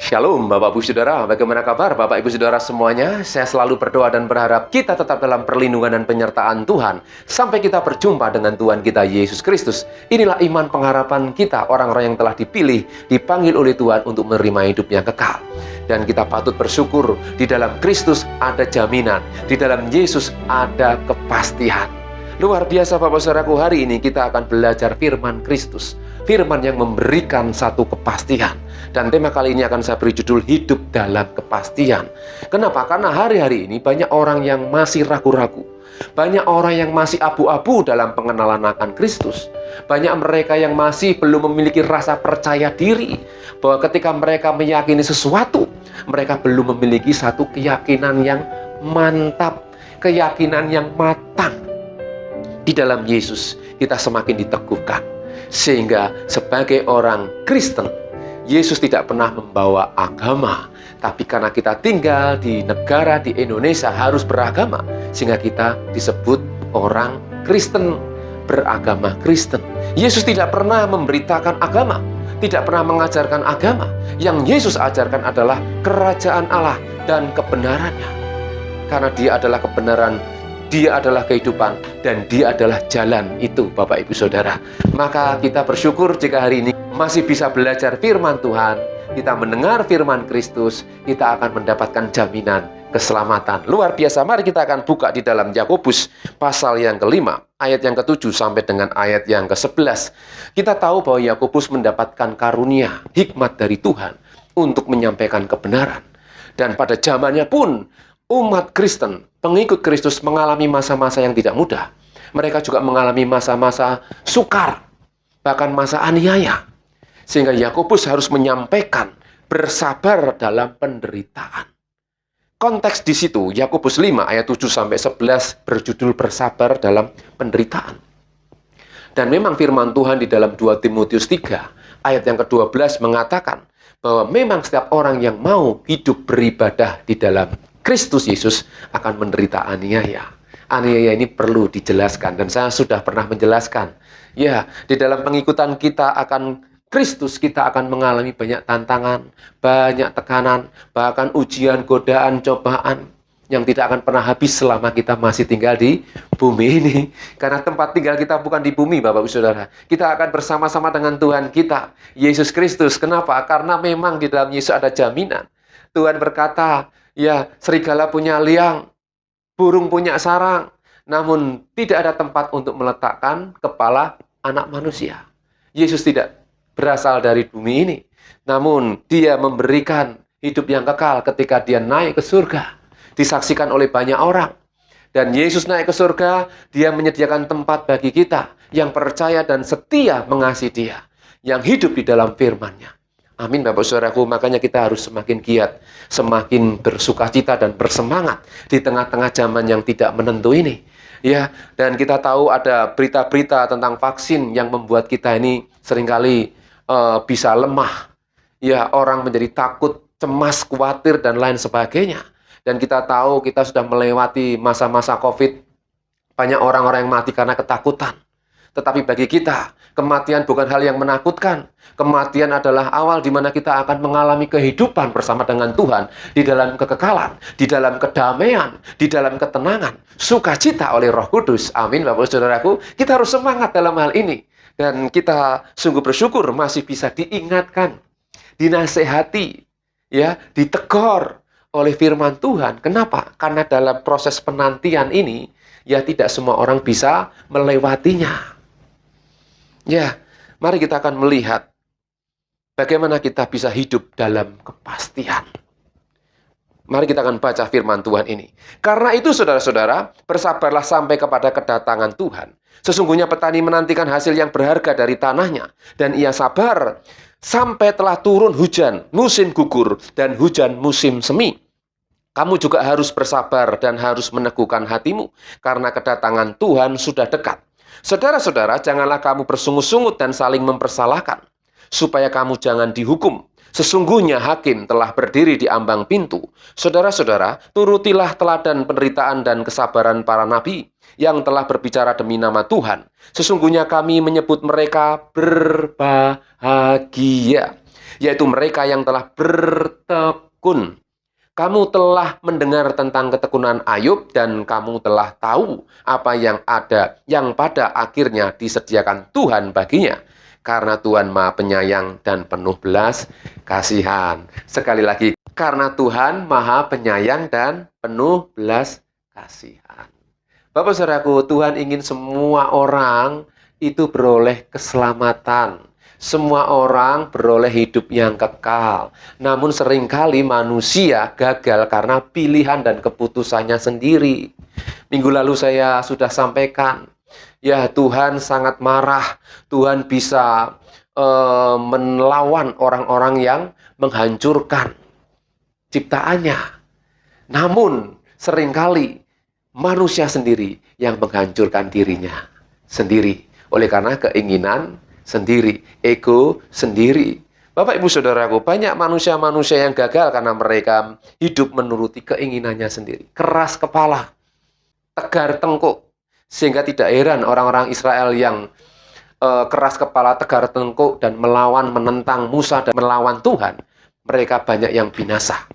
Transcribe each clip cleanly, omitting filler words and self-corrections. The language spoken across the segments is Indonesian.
Shalom Bapak Ibu Saudara, bagaimana kabar Bapak Ibu Saudara semuanya? Saya selalu berdoa dan berharap kita tetap dalam perlindungan dan penyertaan Tuhan sampai kita berjumpa dengan Tuhan kita Yesus Kristus. Inilah iman pengharapan kita, orang-orang yang telah dipilih, dipanggil oleh Tuhan untuk menerima hidup yang kekal. Dan kita patut bersyukur, di dalam Kristus ada jaminan, di dalam Yesus ada kepastian. Luar biasa Bapak Saudaraku, hari ini kita akan belajar firman Kristus, firman yang memberikan satu kepastian. Dan tema kali ini akan saya beri judul hidup dalam kepastian. Kenapa? Karena hari-hari ini banyak orang yang masih ragu-ragu. Banyak orang yang masih abu-abu dalam pengenalan akan Kristus. Banyak mereka yang masih belum memiliki rasa percaya diri bahwa ketika mereka meyakini sesuatu, mereka belum memiliki satu keyakinan yang mantap, keyakinan yang matang. Di dalam Yesus kita semakin diteguhkan. Sehingga sebagai orang Kristen, Yesus tidak pernah membawa agama, tapi karena kita tinggal di negara di Indonesia harus beragama, sehingga kita disebut orang Kristen, beragama Kristen. Yesus tidak pernah memberitakan agama, tidak pernah mengajarkan agama. Yang Yesus ajarkan adalah kerajaan Allah dan kebenarannya. Karena Dia adalah kebenaran, Dia adalah kehidupan, dan Dia adalah jalan itu, Bapak Ibu Saudara. Maka kita bersyukur jika hari ini masih bisa belajar firman Tuhan, kita mendengar firman Kristus, kita akan mendapatkan jaminan keselamatan. Luar biasa, mari kita akan buka di dalam Yakobus pasal yang ke-5, ayat yang ke-7 sampai dengan ayat yang ke-11. Kita tahu bahwa Yakobus mendapatkan karunia, hikmat dari Tuhan untuk menyampaikan kebenaran. Dan pada zamannya pun, umat Kristen, pengikut Kristus mengalami masa-masa yang tidak mudah. Mereka juga mengalami masa-masa sukar, bahkan masa aniaya. Sehingga Yakobus harus menyampaikan bersabar dalam penderitaan. Konteks di situ, Yakobus 5 ayat 7 sampai 11 berjudul bersabar dalam penderitaan. Dan memang firman Tuhan di dalam 2 Timotius 3 ayat yang ke-12 mengatakan bahwa memang setiap orang yang mau hidup beribadah di dalam Kristus Yesus akan menderita aniaya. Aniaya ini perlu dijelaskan dan saya sudah pernah menjelaskan. Ya, di dalam pengikutan kita akan Kristus kita akan mengalami banyak tantangan, banyak tekanan, bahkan ujian, godaan, cobaan yang tidak akan pernah habis selama kita masih tinggal di bumi ini. Karena tempat tinggal kita bukan di bumi, Bapak Ibu Saudara. Kita akan bersama-sama dengan Tuhan kita, Yesus Kristus. Kenapa? Karena memang di dalam Yesus ada jaminan. Tuhan berkata, ya, serigala punya liang, burung punya sarang, namun tidak ada tempat untuk meletakkan kepala anak manusia. Yesus tidak berasal dari bumi ini, namun Dia memberikan hidup yang kekal ketika Dia naik ke surga, disaksikan oleh banyak orang. Dan Yesus naik ke surga, Dia menyediakan tempat bagi kita yang percaya dan setia mengasihi Dia, yang hidup di dalam firman-Nya. Amin Bapak Saudaraku, makanya kita harus semakin giat, semakin bersukacita dan bersemangat di tengah-tengah zaman yang tidak menentu ini. Ya, dan kita tahu ada berita-berita tentang vaksin yang membuat kita ini seringkali bisa lemah. Ya, orang menjadi takut, cemas, khawatir dan lain sebagainya. Dan kita tahu kita sudah melewati masa-masa COVID. Banyak orang-orang yang mati karena ketakutan. Tetapi bagi kita, kematian bukan hal yang menakutkan. Kematian adalah awal di mana kita akan mengalami kehidupan bersama dengan Tuhan di dalam kekekalan, di dalam kedamaian, di dalam ketenangan, sukacita oleh Roh Kudus. Amin, Bapak Saudaraku. Kita harus semangat dalam hal ini. Dan kita sungguh bersyukur masih bisa diingatkan, dinasehati, ya, ditegur oleh firman Tuhan. Kenapa? Karena dalam proses penantian ini, ya tidak semua orang bisa melewatinya. Ya, mari kita akan melihat bagaimana kita bisa hidup dalam kepastian. Mari kita akan baca firman Tuhan ini. Karena itu saudara-saudara, bersabarlah sampai kepada kedatangan Tuhan. Sesungguhnya petani menantikan hasil yang berharga dari tanahnya. Dan ia sabar sampai telah turun hujan musim gugur dan hujan musim semi. Kamu juga harus bersabar dan harus meneguhkan hatimu, karena kedatangan Tuhan sudah dekat. Saudara-saudara, janganlah kamu bersungut-sungut dan saling mempersalahkan, supaya kamu jangan dihukum. Sesungguhnya hakim telah berdiri di ambang pintu. Saudara-saudara, turutilah teladan penderitaan dan kesabaran para nabi yang telah berbicara demi nama Tuhan. Sesungguhnya kami menyebut mereka berbahagia. yaitu mereka yang telah bertekun. Kamu telah mendengar tentang ketekunan Ayub dan kamu telah tahu apa yang ada yang pada akhirnya disediakan Tuhan baginya. Karena Tuhan Maha Penyayang dan penuh belas kasihan. Sekali lagi, karena Tuhan Maha Penyayang dan penuh belas kasihan. Bapak saudaraku, Tuhan ingin semua orang itu beroleh keselamatan. Semua orang beroleh hidup yang kekal. Namun seringkali manusia gagal karena pilihan dan keputusannya sendiri. Minggu lalu saya sudah sampaikan, ya Tuhan sangat marah. Tuhan bisa melawan orang-orang yang menghancurkan ciptaannya. Namun seringkali manusia sendiri yang menghancurkan dirinya sendiri. Oleh karena keinginan sendiri, ego sendiri. Bapak ibu saudaraku, banyak manusia-manusia yang gagal karena mereka hidup menuruti keinginannya sendiri. Keras kepala, tegar tengkuk. Sehingga tidak heran orang-orang Israel yang keras kepala, tegar tengkuk dan melawan, menentang Musa dan melawan Tuhan. Mereka banyak yang binasa.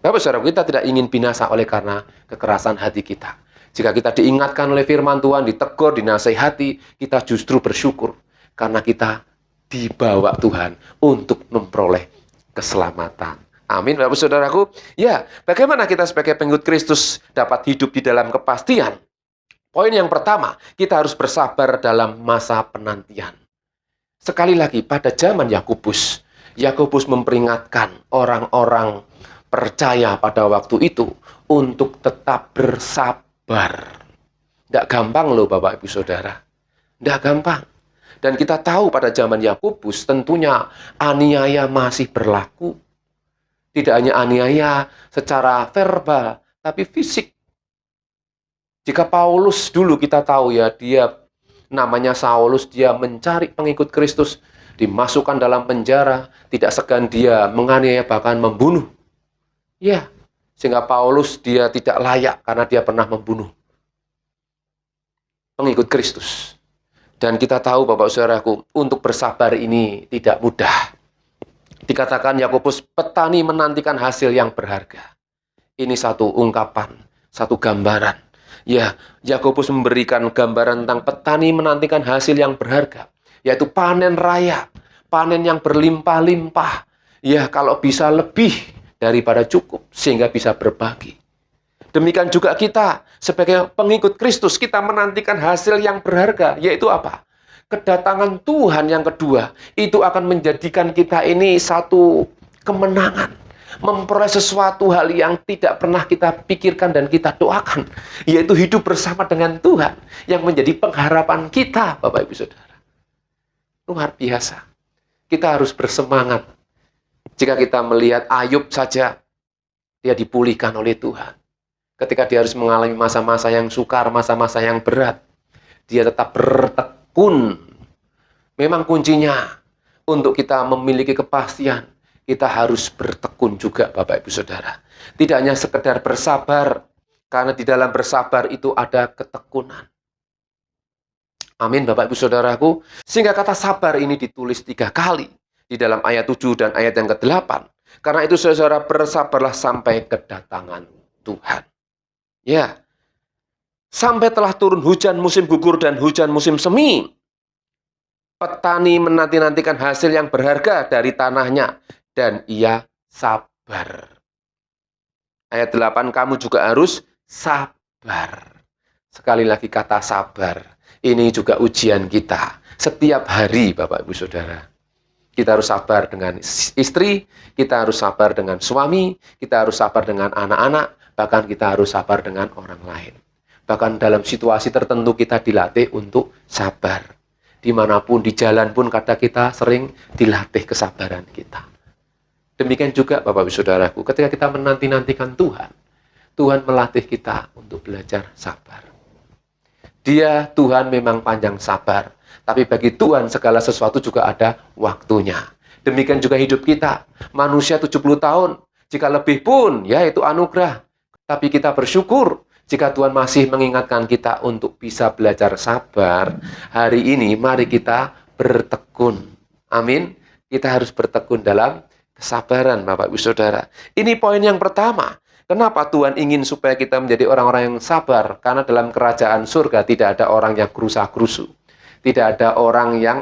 Bapak saudaraku, kita tidak ingin binasa oleh karena kekerasan hati kita. Jika kita diingatkan oleh firman Tuhan, ditegur, dinasihati, kita justru bersyukur. Karena kita dibawa Tuhan untuk memperoleh keselamatan. Amin, Bapak saudaraku. Ya, bagaimana kita sebagai pengikut Kristus dapat hidup di dalam kepastian? Poin yang pertama, kita harus bersabar dalam masa penantian. Sekali lagi, pada zaman Yakobus, Yakobus memperingatkan orang-orang percaya pada waktu itu untuk tetap bersabar. Tidak gampang loh Bapak Ibu Saudara. Tidak gampang. Dan kita tahu pada zaman Yakobus tentunya aniaya masih berlaku. Tidak hanya aniaya secara verbal, tapi fisik. Jika Paulus dulu kita tahu ya, dia namanya Saulus, dia mencari pengikut Kristus, dimasukkan dalam penjara, tidak segan dia menganiaya bahkan membunuh. Ya, sehingga Paulus dia tidak layak karena dia pernah membunuh pengikut Kristus. Dan kita tahu Bapak Saudaraku, untuk bersabar ini tidak mudah. Dikatakan Yakobus, petani menantikan hasil yang berharga. Ini satu ungkapan, satu gambaran. Ya, Yakobus memberikan gambaran tentang petani menantikan hasil yang berharga, yaitu panen raya, panen yang berlimpah-limpah. Ya, kalau bisa lebih daripada cukup, sehingga bisa berbagi. Demikian juga kita sebagai pengikut Kristus, kita menantikan hasil yang berharga, yaitu apa? Kedatangan Tuhan yang kedua, itu akan menjadikan kita ini satu kemenangan. Memperoleh sesuatu hal yang tidak pernah kita pikirkan dan kita doakan, yaitu hidup bersama dengan Tuhan, yang menjadi pengharapan kita, Bapak Ibu Saudara. Luar biasa. Kita harus bersemangat. Jika kita melihat Ayub saja, dia dipulihkan oleh Tuhan. Ketika dia harus mengalami masa-masa yang sukar, masa-masa yang berat, dia tetap bertekun. Memang kuncinya untuk kita memiliki kepastian, kita harus bertekun juga Bapak Ibu Saudara. Tidak hanya sekedar bersabar, karena di dalam bersabar itu ada ketekunan. Amin Bapak Ibu Saudaraku. Sehingga kata sabar ini ditulis 3 kali di dalam ayat 7 dan ayat yang ke-8. Karena itu saudara, bersabarlah sampai kedatangan Tuhan. Ya, sampai telah turun hujan musim gugur dan hujan musim semi. Petani menanti-nantikan hasil yang berharga dari tanahnya, dan ia sabar. Ayat 8, kamu juga harus sabar. Sekali lagi kata sabar. Ini juga ujian kita. Setiap hari Bapak Ibu Saudara. Kita harus sabar dengan istri, kita harus sabar dengan suami, kita harus sabar dengan anak-anak, bahkan kita harus sabar dengan orang lain. Bahkan dalam situasi tertentu kita dilatih untuk sabar. Dimanapun, di jalan pun kadang kita sering dilatih kesabaran kita. Demikian juga Bapak Ibu Saudaraku, ketika kita menanti-nantikan Tuhan, Tuhan melatih kita untuk belajar sabar. Dia, Tuhan memang panjang sabar, tapi bagi Tuhan segala sesuatu juga ada waktunya. Demikian juga hidup kita. Manusia 70 tahun, jika lebih pun, ya itu anugerah. Tapi kita bersyukur jika Tuhan masih mengingatkan kita untuk bisa belajar sabar. Hari ini mari kita bertekun. Amin. Kita harus bertekun dalam kesabaran, Bapak Ibu Saudara. Ini poin yang pertama. Kenapa Tuhan ingin supaya kita menjadi orang-orang yang sabar? Karena dalam kerajaan surga tidak ada orang yang gerusa-gerusu. Tidak ada orang yang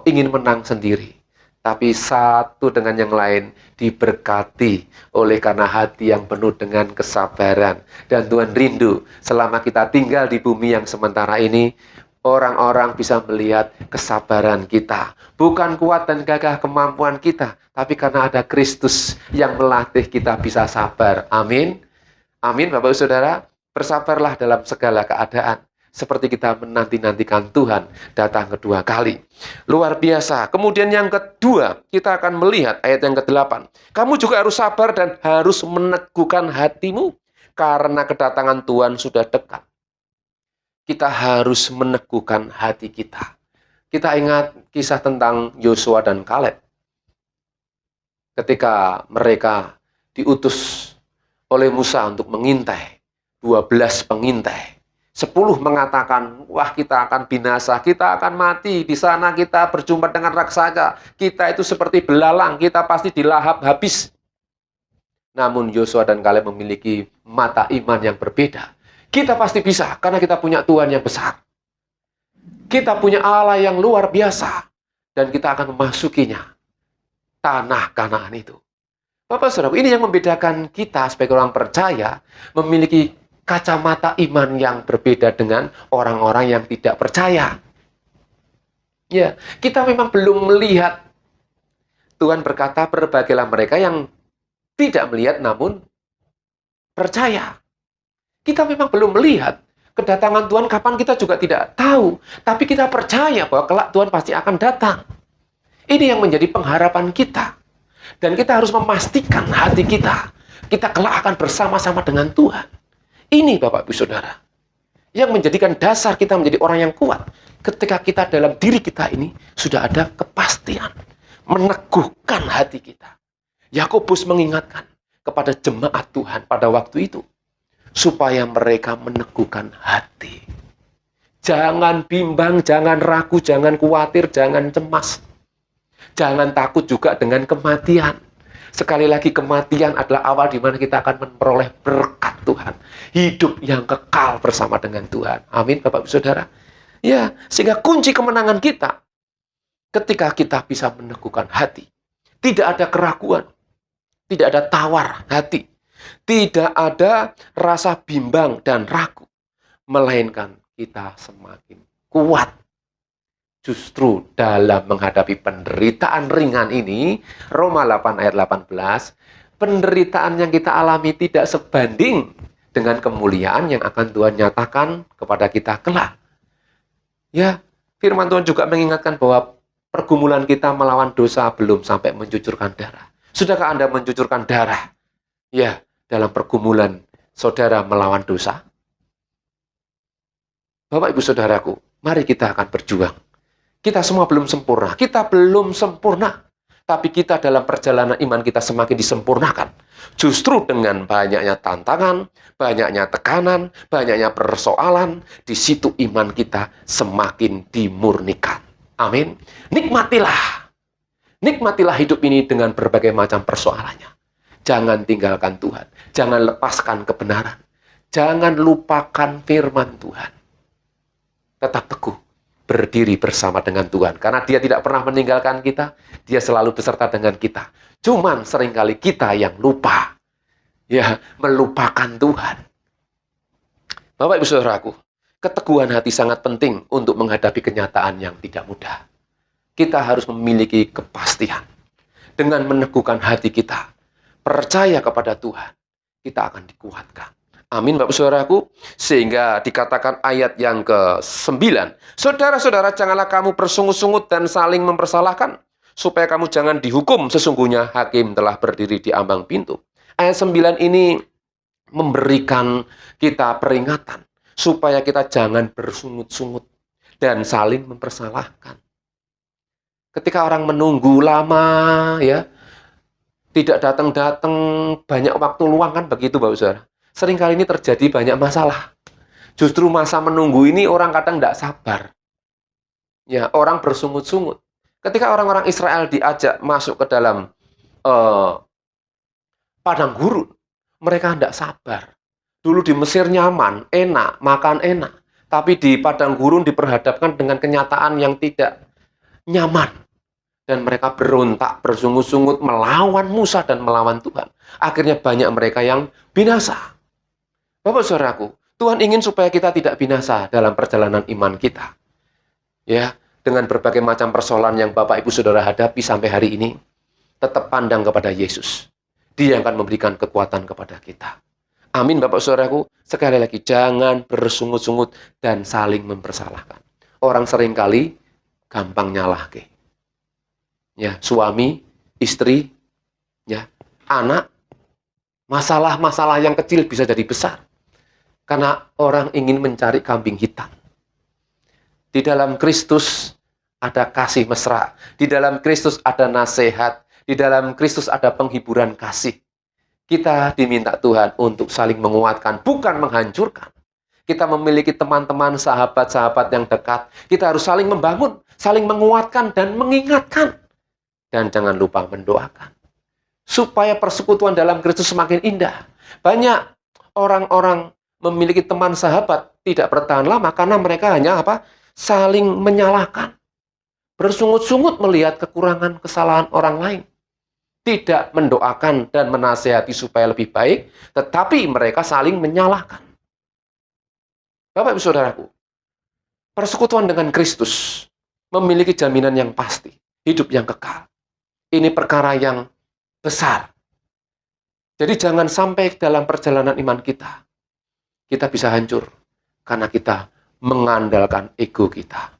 ingin menang sendiri. Tapi satu dengan yang lain diberkati oleh karena hati yang penuh dengan kesabaran. Dan Tuhan rindu selama kita tinggal di bumi yang sementara ini, orang-orang bisa melihat kesabaran kita. Bukan kuat dan gagah kemampuan kita, tapi karena ada Kristus yang melatih kita bisa sabar. Amin. Amin, Bapak Saudara. Bersabarlah dalam segala keadaan. Seperti kita menanti-nantikan Tuhan datang kedua kali. Luar biasa. Kemudian yang kedua, kita akan melihat ayat yang ke-8. Kamu juga harus sabar dan harus meneguhkan hatimu, karena kedatangan Tuhan sudah dekat. Kita harus meneguhkan hati kita. Kita ingat kisah tentang Yosua dan Kaleb. Ketika mereka diutus oleh Musa untuk mengintai, 12 pengintai. 10 mengatakan, wah kita akan binasa, kita akan mati, di sana kita berjumpa dengan raksasa, kita itu seperti belalang, kita pasti dilahap habis. Namun Yosua dan Kaleb memiliki mata iman yang berbeda. Kita pasti bisa, karena kita punya Tuhan yang besar. Kita punya Allah yang luar biasa, dan kita akan memasukinya, tanah Kanaan itu. Bapak Saudara, ini yang membedakan kita sebagai orang percaya, memiliki kacamata iman yang berbeda dengan orang-orang yang tidak percaya. Ya, kita memang belum melihat. Tuhan berkata, berbagailah mereka yang tidak melihat namun percaya. Kita memang belum melihat kedatangan Tuhan kapan, kita juga tidak tahu. Tapi kita percaya bahwa kelak Tuhan pasti akan datang. Ini yang menjadi pengharapan kita. Dan kita harus memastikan hati kita kelak akan bersama-sama dengan Tuhan. Ini Bapak Ibu Saudara, yang menjadikan dasar kita menjadi orang yang kuat. Ketika kita dalam diri kita ini sudah ada kepastian, meneguhkan hati kita. Yakobus mengingatkan kepada jemaat Tuhan pada waktu itu, supaya mereka meneguhkan hati. Jangan bimbang, jangan ragu, jangan khawatir, jangan cemas. Jangan takut juga dengan kematian. Sekali lagi, kematian adalah awal di mana kita akan memperoleh berkat Tuhan. Hidup yang kekal bersama dengan Tuhan. Amin, Bapak Ibu Saudara. Ya, sehingga kunci kemenangan kita ketika kita bisa meneguhkan hati. Tidak ada keraguan. Tidak ada tawar hati. Tidak ada rasa bimbang dan ragu. Melainkan kita semakin kuat. Justru dalam menghadapi penderitaan ringan ini, Roma 8 ayat 18, penderitaan yang kita alami tidak sebanding dengan kemuliaan yang akan Tuhan nyatakan kepada kita kelak. Ya, firman Tuhan juga mengingatkan bahwa pergumulan kita melawan dosa belum sampai mencucurkan darah. Sudahkah Anda mencucurkan darah? Ya, dalam pergumulan saudara melawan dosa? Bapak Ibu Saudaraku, mari kita akan berjuang. Kita semua belum sempurna. Kita belum sempurna. Tapi kita dalam perjalanan iman kita semakin disempurnakan. Justru dengan banyaknya tantangan, banyaknya tekanan, banyaknya persoalan, di situ iman kita semakin dimurnikan. Amin. Nikmatilah. Nikmatilah hidup ini dengan berbagai macam persoalannya. Jangan tinggalkan Tuhan. Jangan lepaskan kebenaran. Jangan lupakan firman Tuhan. Tetap teguh. Berdiri bersama dengan Tuhan. Karena Dia tidak pernah meninggalkan kita. Dia selalu beserta dengan kita. Cuman seringkali kita yang lupa. Ya, melupakan Tuhan. Bapak Ibu Saudaraku, keteguhan hati sangat penting untuk menghadapi kenyataan yang tidak mudah. Kita harus memiliki kepastian. Dengan meneguhkan hati kita, percaya kepada Tuhan, kita akan dikuatkan. Amin, Bapak Saudaraku. Sehingga dikatakan ayat yang ke-9. Saudara-saudara, janganlah kamu bersungut-sungut dan saling mempersalahkan, supaya kamu jangan dihukum. Sesungguhnya hakim telah berdiri di ambang pintu. Ayat 9 ini memberikan kita peringatan, supaya kita jangan bersungut-sungut dan saling mempersalahkan. Ketika orang menunggu lama, ya, tidak datang-datang, banyak waktu luang kan begitu, Bapak Saudara. Seringkali ini terjadi banyak masalah. Justru masa menunggu ini orang kadang tidak sabar. Ya, orang bersungut-sungut. Ketika orang-orang Israel diajak masuk ke dalam eh, padang gurun, mereka tidak sabar. Dulu di Mesir nyaman, enak, makan enak. Tapi di padang gurun diperhadapkan dengan kenyataan yang tidak nyaman. Dan mereka berontak, bersungut-sungut, melawan Musa dan melawan Tuhan. Akhirnya banyak mereka yang binasa. Bapak saudaraku, Tuhan ingin supaya kita tidak binasa dalam perjalanan iman kita. Ya, dengan berbagai macam persoalan yang Bapak Ibu Saudara hadapi sampai hari ini, tetap pandang kepada Yesus. Dia yang akan memberikan kekuatan kepada kita. Amin Bapak Saudaraku. Sekali lagi, jangan bersungut-sungut dan saling mempersalahkan. Orang seringkali gampang nyalahke. Ya, suami, istri, ya, anak, masalah-masalah yang kecil bisa jadi besar. Karena orang ingin mencari kambing hitam. Di dalam Kristus ada kasih mesra. Di dalam Kristus ada nasihat. Di dalam Kristus ada penghiburan kasih. Kita diminta Tuhan untuk saling menguatkan, bukan menghancurkan. Kita memiliki teman-teman, sahabat-sahabat yang dekat. Kita harus saling membangun, saling menguatkan dan mengingatkan. Dan jangan lupa mendoakan. Supaya persekutuan dalam Kristus semakin indah. Banyak orang-orang memiliki teman sahabat tidak bertahan lama karena mereka hanya saling menyalahkan. Bersungut-sungut melihat kekurangan kesalahan orang lain. Tidak mendoakan dan menasihati supaya lebih baik, tetapi mereka saling menyalahkan. Bapak Ibu Saudaraku, persekutuan dengan Kristus memiliki jaminan yang pasti, hidup yang kekal. Ini perkara yang besar. Jadi jangan sampai dalam perjalanan iman kita bisa hancur karena kita mengandalkan ego kita.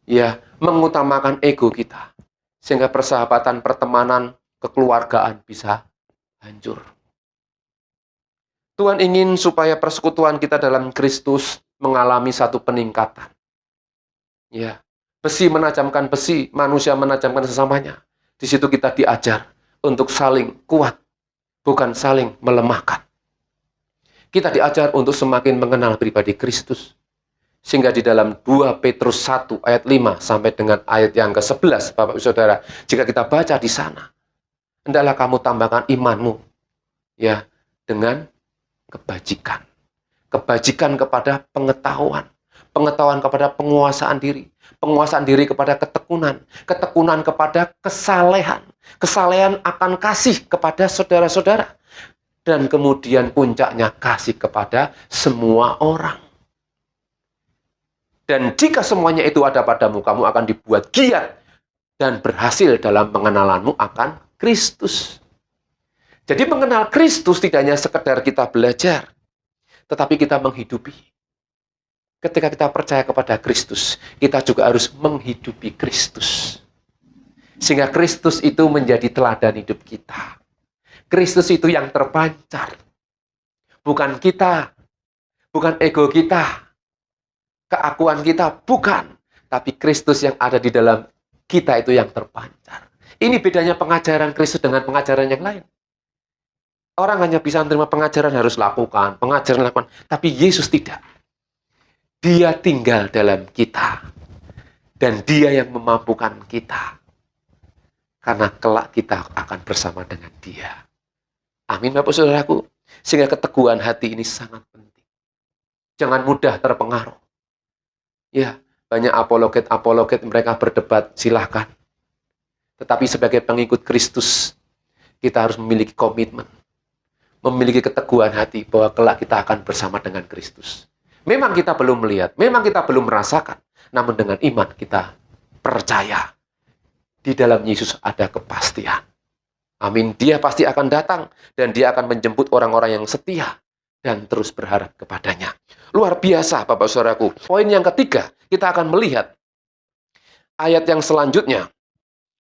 Ya, mengutamakan ego kita. Sehingga persahabatan, pertemanan, kekeluargaan bisa hancur. Tuhan ingin supaya persekutuan kita dalam Kristus mengalami satu peningkatan. Ya, besi menajamkan besi, manusia menajamkan sesamanya. Di situ kita diajar untuk saling kuat, bukan saling melemahkan. Kita diajar untuk semakin mengenal pribadi Kristus. Sehingga di dalam 2 Petrus 1 ayat 5 sampai dengan ayat yang ke-11, Bapak Ibu Saudara, jika kita baca di sana, hendaklah kamu tambahkan imanmu ya dengan kebajikan. Kebajikan kepada pengetahuan, pengetahuan kepada penguasaan diri kepada ketekunan, ketekunan kepada kesalehan, kesalehan akan kasih kepada saudara-saudara, dan kemudian puncaknya kasih kepada semua orang. Dan jika semuanya itu ada padamu, kamu akan dibuat giat dan berhasil dalam pengenalanmu akan Kristus. Jadi mengenal Kristus tidak hanya sekedar kita belajar, tetapi kita menghidupi. Ketika kita percaya kepada Kristus, kita juga harus menghidupi Kristus. Sehingga Kristus itu menjadi teladan hidup kita. Kristus itu yang terpancar. Bukan kita, bukan ego kita, keakuan kita, bukan. Tapi Kristus yang ada di dalam kita itu yang terpancar. Ini bedanya pengajaran Kristus dengan pengajaran yang lain. Orang hanya bisa menerima pengajaran harus lakukan, pengajaran lakukan. Tapi Yesus tidak. Dia tinggal dalam kita. Dan dia yang memampukan kita. Karena kelak kita akan bersama dengan dia. Amin Bapak Saudaraku. Sehingga keteguhan hati ini sangat penting. Jangan mudah terpengaruh. Ya, banyak apologet mereka berdebat, silahkan. Tetapi sebagai pengikut Kristus, kita harus memiliki komitmen. Memiliki keteguhan hati bahwa kelak kita akan bersama dengan Kristus. Memang kita belum melihat, memang kita belum merasakan. Namun dengan iman kita percaya. Di dalam Yesus ada kepastian. Amin. Dia pasti akan datang dan dia akan menjemput orang-orang yang setia dan terus berharap kepadanya. Luar biasa Bapak Saudaraku. Poin yang ketiga, kita akan melihat ayat yang selanjutnya.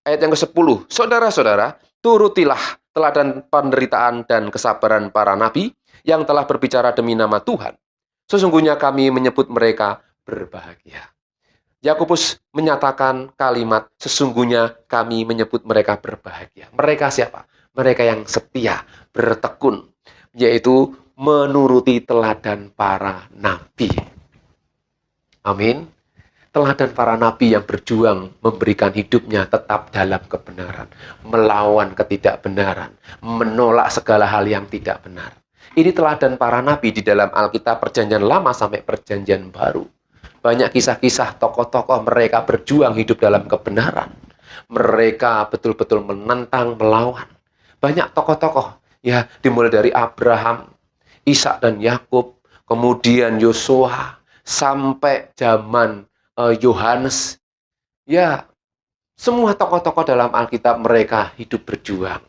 Ayat yang ke-10. Saudara-saudara, turutilah teladan penderitaan dan kesabaran para nabi yang telah berbicara demi nama Tuhan. Sesungguhnya kami menyebut mereka berbahagia. Yakobus menyatakan kalimat, sesungguhnya kami menyebut mereka berbahagia. Mereka siapa? Mereka yang setia, bertekun, yaitu menuruti teladan para nabi. Amin. Teladan para nabi yang berjuang memberikan hidupnya tetap dalam kebenaran, melawan ketidakbenaran, menolak segala hal yang tidak benar. Ini teladan para nabi di dalam Alkitab Perjanjian Lama sampai Perjanjian Baru. Banyak kisah-kisah tokoh-tokoh mereka berjuang hidup dalam kebenaran. Mereka betul-betul menentang, melawan. Banyak tokoh-tokoh, ya, dimulai dari Abraham, Ishak dan Yakub, kemudian Yosua, sampai zaman Yohanes. Ya, semua tokoh-tokoh dalam Alkitab mereka hidup berjuang.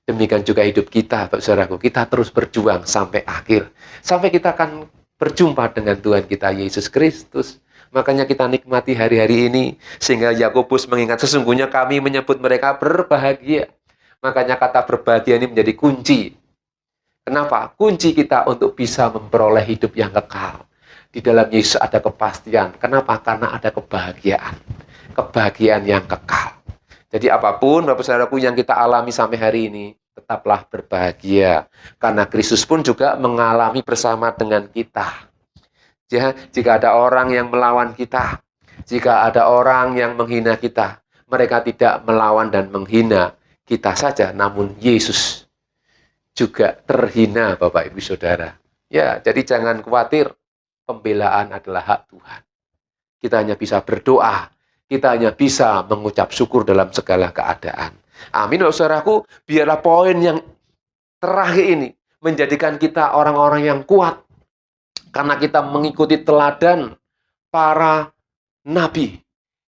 Demikian juga hidup kita, Bapak Saudaraku. Kita terus berjuang sampai akhir. Sampai kita akan berjumpa dengan Tuhan kita Yesus Kristus. Makanya kita nikmati hari-hari ini. Sehingga Yakobus mengingat sesungguhnya kami menyebut mereka berbahagia. Makanya kata berbahagia ini menjadi kunci. Kenapa? Kunci kita untuk bisa memperoleh hidup yang kekal. Di dalam Yesus ada kepastian. Kenapa? Karena ada kebahagiaan. Kebahagiaan yang kekal. Jadi apapun Bapak Saudaraku yang kita alami sampai hari ini, tetaplah berbahagia. Karena Kristus pun juga mengalami bersama dengan kita. Ya, jika ada orang yang melawan kita, jika ada orang yang menghina kita, mereka tidak melawan dan menghina kita saja, namun Yesus juga terhina, Bapak Ibu Saudara. Ya, jadi jangan khawatir, pembelaan adalah hak Tuhan. Kita hanya bisa berdoa, kita hanya bisa mengucap syukur dalam segala keadaan. Amin, Bapak Saudaraku. Biarlah poin yang terakhir ini menjadikan kita orang-orang yang kuat. Karena kita mengikuti teladan para nabi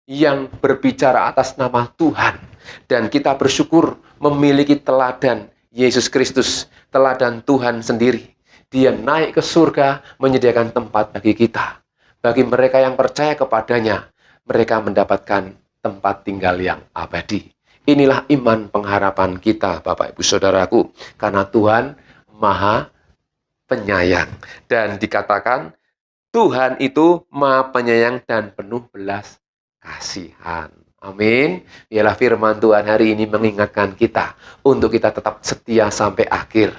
yang berbicara atas nama Tuhan. Dan kita bersyukur memiliki teladan Yesus Kristus, teladan Tuhan sendiri. Dia naik ke surga menyediakan tempat bagi kita. Bagi mereka yang percaya kepadanya, mereka mendapatkan tempat tinggal yang abadi. Inilah iman pengharapan kita, Bapak Ibu Saudaraku. Karena Tuhan Maha Penyayang. Dan dikatakan, Tuhan itu Maha Penyayang dan penuh belas kasihan. Amin. Biarlah firman Tuhan hari ini mengingatkan kita untuk kita tetap setia sampai akhir.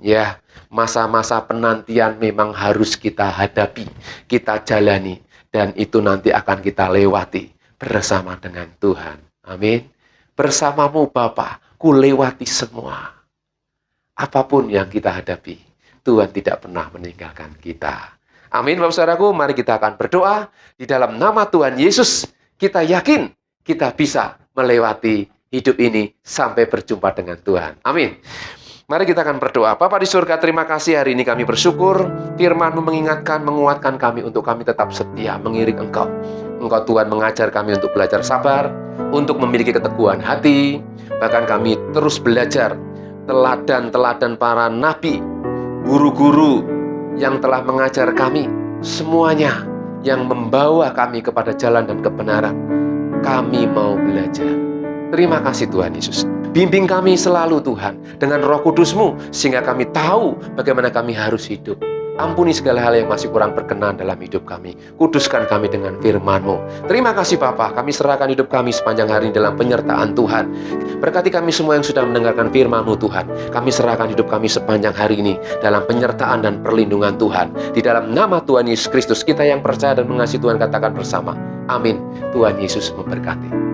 Ya, masa-masa penantian memang harus kita hadapi, kita jalani. Dan itu nanti akan kita lewati bersama dengan Tuhan. Amin. Bersamamu Bapa, ku lewati semua. Apapun yang kita hadapi, Tuhan tidak pernah meninggalkan kita. Amin, Bapak Saudaraku. Mari kita akan berdoa. Di dalam nama Tuhan Yesus, kita yakin kita bisa melewati hidup ini sampai berjumpa dengan Tuhan. Amin. Mari kita akan berdoa. Bapa di surga, terima kasih hari ini kami bersyukur. Firman-Mu mengingatkan, menguatkan kami untuk kami tetap setia mengiring Engkau. Engkau Tuhan mengajar kami untuk belajar sabar, untuk memiliki keteguhan hati. Bahkan kami terus belajar teladan-teladan para nabi, guru-guru yang telah mengajar kami. Semuanya yang membawa kami kepada jalan dan kebenaran. Kami mau belajar. Terima kasih Tuhan Yesus. Bimbing kami selalu Tuhan dengan Roh Kudus-Mu sehingga kami tahu bagaimana kami harus hidup. Ampuni segala hal yang masih kurang berkenan dalam hidup kami. Kuduskan kami dengan firman-Mu. Terima kasih Bapa, kami serahkan hidup kami sepanjang hari ini dalam penyertaan Tuhan. Berkati kami semua yang sudah mendengarkan firman-Mu Tuhan. Kami serahkan hidup kami sepanjang hari ini dalam penyertaan dan perlindungan Tuhan. Di dalam nama Tuhan Yesus Kristus, kita yang percaya dan mengasihi Tuhan katakan bersama. Amin. Tuhan Yesus memberkati.